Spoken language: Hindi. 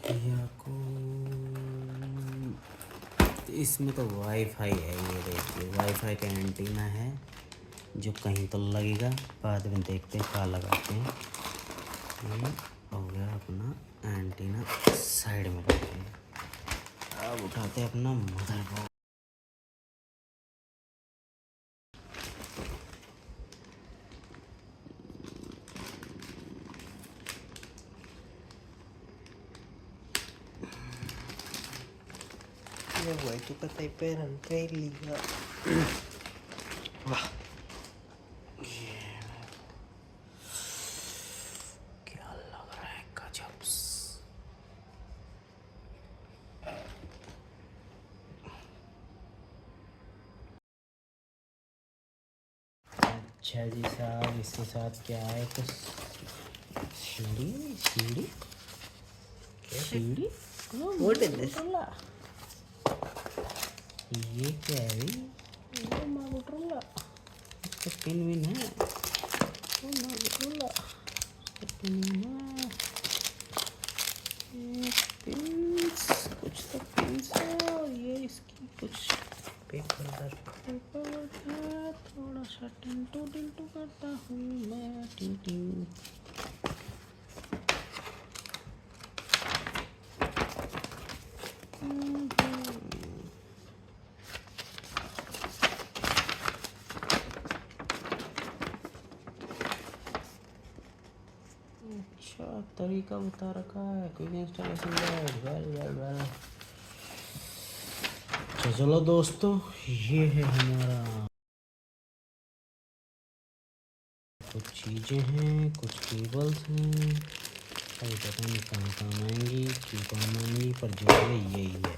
या को इसमें तो वाईफाई है। ये देखिए वाईफाई का एंटीना है जो कहीं तो लगेगा, बाद में देखते हैं क्या लगाते हैं। ये हो गया अपना एंटीना, साइड में रखते हैं। अब उठाते हैं अपना motherboard. Gue itu keteperan Kelly ya. Wah, क्या लग रहा है गजब। अच्छा जी साहब, इसके साथ क्या है? कुछ सीढ़ी सीढ़ी सीढ़ी what is this? ये क्या है भाई? ये मोटरोला, इसका पिन विन है। वो मोटरोला, इसका पिन विन है। ये पिन्स, कुछ तो पिन्स है, और ये इसकी कुछ पेपर वर्क है। थोड़ा सा टिंटू टिंटू करता हूँ मैं, टिंटू। अच्छा तरीका बता रखा है, quick installation guide. Well well well. तो चलो दोस्तों, ये है हमारा, कुछ चीज़ें हैं, कुछ केबल्स हैं। अभी पता नहीं कहाँ काम आएंगी, क्यों काम आएंगी, पर जो है यही है।